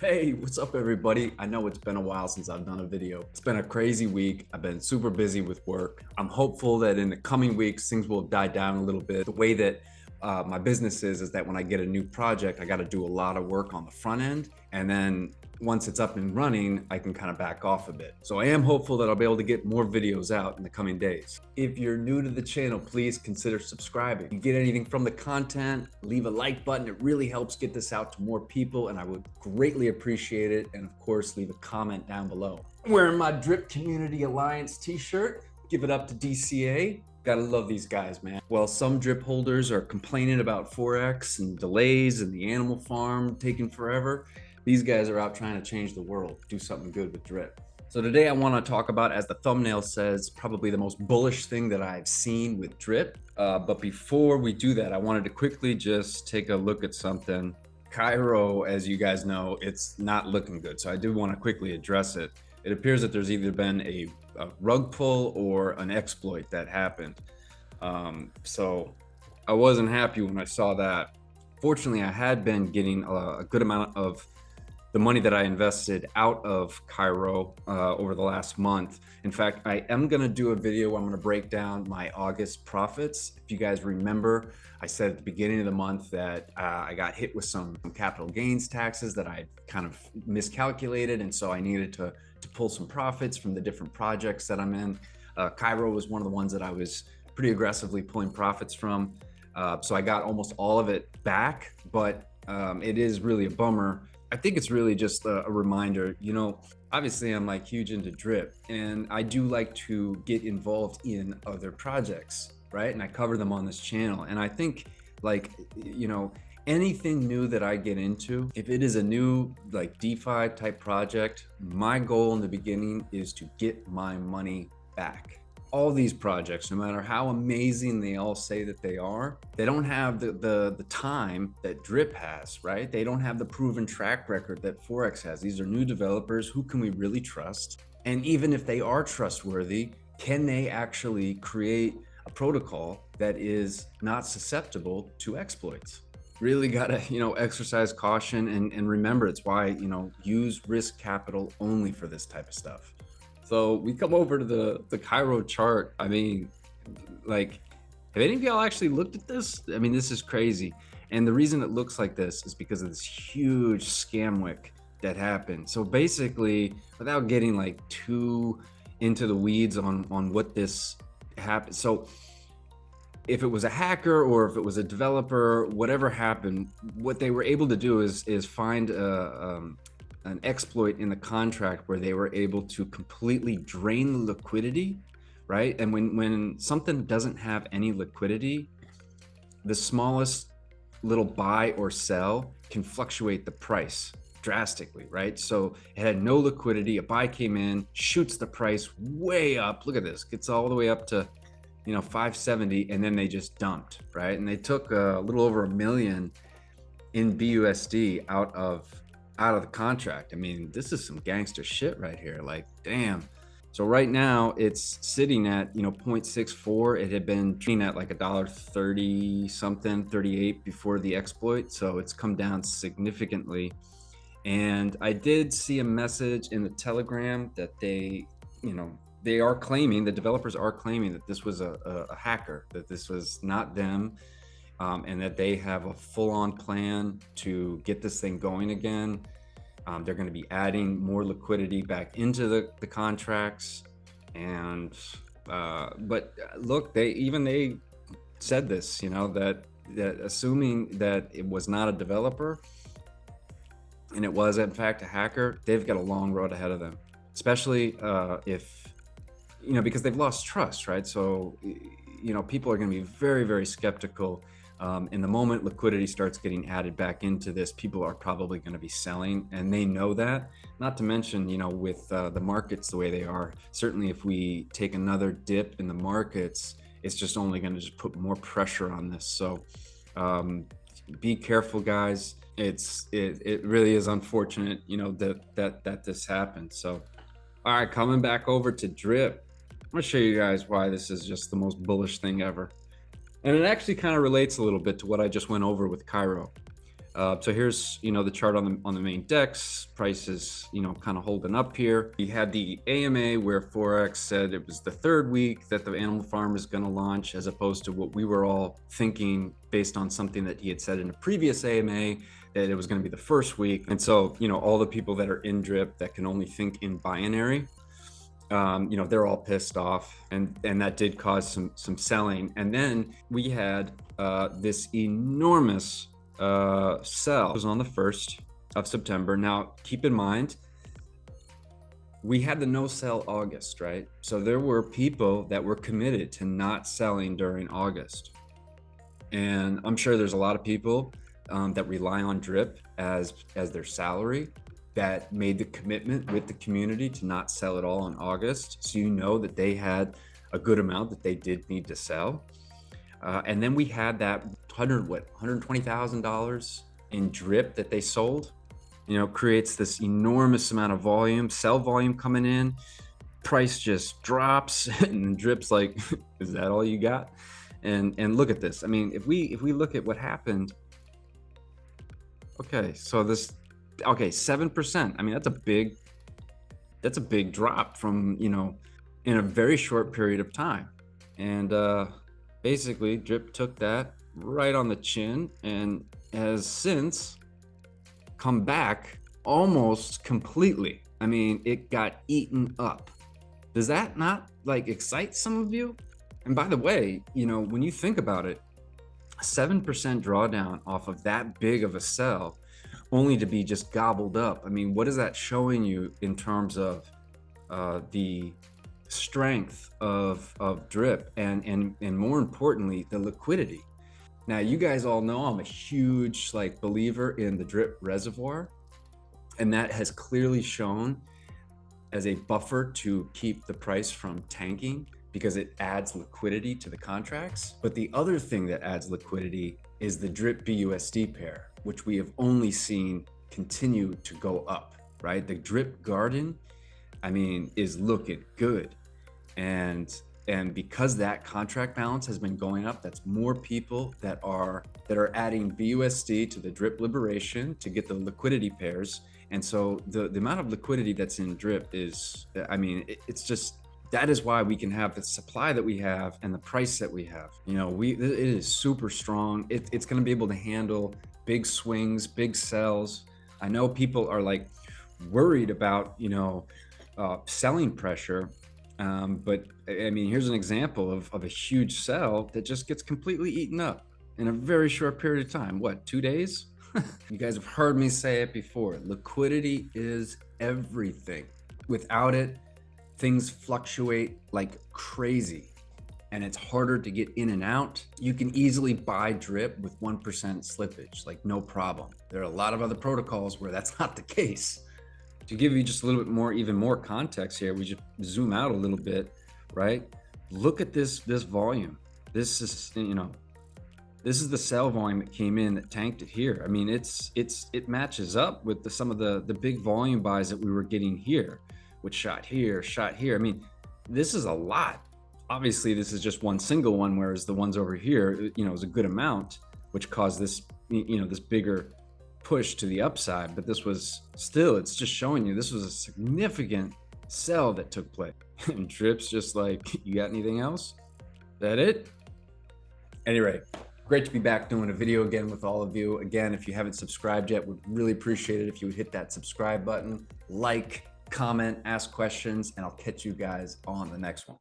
Hey, what's up everybody? I know it's been a while since I've done a video. It's been a crazy week. I've been super busy with work. I'm hopeful that in the coming weeks, things will die down a little bit. The way that my business is that when I get a new project, I got to do a lot of work on the front end. And then once it's up and running, I can kind of back off a bit. So I am hopeful that I'll be able to get more videos out in the coming days. If you're new to the channel, please consider subscribing. If you get anything from the content, leave a like button. It really helps get this out to more people and I would greatly appreciate it. And of course, leave a comment down below. I'm wearing my Drip Community Alliance t-shirt. Give it up to DCA. Gotta love these guys, man. Well, some drip holders are complaining about Forex and delays and the animal farm taking forever. These guys are out trying to change the world, do something good with drip. So today I want to talk about, as the thumbnail says, probably the most bullish thing that I've seen with drip. But before we do that, I wanted to quickly just take a look at something. Cairo, as you guys know, it's not looking good. So I do want to quickly address it. It appears that there's either been a rug pull or an exploit that happened. So I wasn't happy when I saw that. Fortunately, I had been getting a good amount of the money that I invested out of Cairo over the last month. In fact, I am gonna do a video where I'm gonna break down my August profits. If you guys remember, I said at the beginning of the month that I got hit with some capital gains taxes that I kind of miscalculated. And so I needed to pull some profits from the different projects that I'm in. Cairo was one of the ones that I was pretty aggressively pulling profits from. So I got almost all of it back, but it is really a bummer. I think it's really just a reminder, you know, obviously I'm like huge into drip and I do like to get involved in other projects, right? And I cover them on this channel. And I think like, you know, anything new that I get into, if it is a new like DeFi type project, my goal in the beginning is to get my money back. All these projects, no matter how amazing they all say that they are, they don't have the time that drip has, right? They don't have the proven track record that Forex has. These are new developers. Who can we really trust? And even if they are trustworthy, can they actually create a protocol that is not susceptible to exploits? Really gotta, you know, exercise caution and remember, it's why, you know, use risk capital only for this type of stuff. So we come over to the Cairo chart. I mean, like, have any of y'all actually looked at this? I mean, this is crazy. And the reason it looks like this is because of this huge scam wick that happened. So basically, without getting like too into the weeds on what this happened. So if it was a hacker or if it was a developer, whatever happened, what they were able to do is find an exploit in the contract where they were able to completely drain the liquidity, right? And when something doesn't have any liquidity, the smallest little buy or sell can fluctuate the price drastically, right? So it had no liquidity, a buy came in, shoots the price way up. Look at this, gets all the way up to, you know, 570, and then they just dumped, right? And they took a little over $1 million in BUSD out of the contract. I mean, this is some gangster shit right here. Like, damn. So right now it's sitting at, you know, 0.64. It had been trading at like $1.30 something, 38 before the exploit. So it's come down significantly. And I did see a message in the Telegram that they, you know, they are claiming, the developers are claiming that this was a hacker, that this was not them. And that they have a full-on plan to get this thing going again. They're going to be adding more liquidity back into the contracts. And but look, they said this, you know, that assuming that it was not a developer and it was in fact a hacker, they've got a long road ahead of them, especially if, you know, because they've lost trust, right? So, you know, people are going to be very, very skeptical. In the moment liquidity starts getting added back into this, people are probably going to be selling, and they know that. Not to mention, you know, with the markets the way they are, certainly if we take another dip in the markets, it's just only going to just put more pressure on this. So be careful, guys. It really is unfortunate, you know, that this happened. So, all right, coming back over to drip, I'm going to show you guys why this is just the most bullish thing ever. And it actually kind of relates a little bit to what I just went over with Cairo. So here's, the chart on the main DEX. Price is, kind of holding up here. We had the AMA where Forex said it was the third week that the animal farm is going to launch, as opposed to what we were all thinking based on something that he had said in a previous AMA, that it was going to be the first week. And so, all the people that are in drip that can only think in binary, they're all pissed off, and that did cause some selling. And then we had this enormous sell. It was on the 1st of September. Now, keep in mind, we had the no sell August, right? So there were people that were committed to not selling during August. And I'm sure there's a lot of people that rely on drip as their salary, that made the commitment with the community to not sell at all in August. So that they had a good amount that they did need to sell. And then we had that $120,000 in drip that they sold, creates this enormous amount of volume, sell volume coming in, price just drops, and drip's like, is that all you got? And look at this. I mean, if we look at what happened, okay, so 7%. I mean, that's a big drop from, in a very short period of time. And basically drip took that right on the chin and has since come back almost completely. I mean, it got eaten up. Does that not excite some of you? And by the way, when you think about it, 7% drawdown off of that big of a sell, only to be just gobbled up. I mean, what is that showing you in terms of the strength of drip and more importantly, the liquidity? Now, you guys all know I'm a huge believer in the drip reservoir, and that has clearly shown as a buffer to keep the price from tanking because it adds liquidity to the contracts. But the other thing that adds liquidity is the drip BUSD pair, which we have only seen continue to go up, right? The drip garden, I mean, is looking good. And because that contract balance has been going up, that's more people that are adding BUSD to the drip liberation to get the liquidity pairs. And so the amount of liquidity that's in drip is, I mean, it's just, that is why we can have the supply that we have and the price that we have. It is super strong. It's going to be able to handle big swings, big sells. I know people are worried about, selling pressure. But I mean, here's an example of a huge sell that just gets completely eaten up in a very short period of time. What, 2 days? You guys have heard me say it before. Liquidity is everything. Without it, things fluctuate like crazy and it's harder to get in and out. You can easily buy drip with 1% slippage, no problem. There are a lot of other protocols where that's not the case. To give you just a little bit more, even more context here, we just zoom out a little bit, right? Look at this volume. This is, this is the sell volume that came in that tanked it here. I mean, it matches up with some of the big volume buys that we were getting here, which shot here. I mean, this is a lot. Obviously, this is just one single one, whereas the ones over here, is a good amount, which caused this, this bigger push to the upside. But this was still, it's just showing you this was a significant sell that took place. And Drip's just you got anything else? That it? Anyway, great to be back doing a video again with all of you. Again, if you haven't subscribed yet, we'd really appreciate it if you would hit that subscribe button, comment, ask questions, and I'll catch you guys on the next one.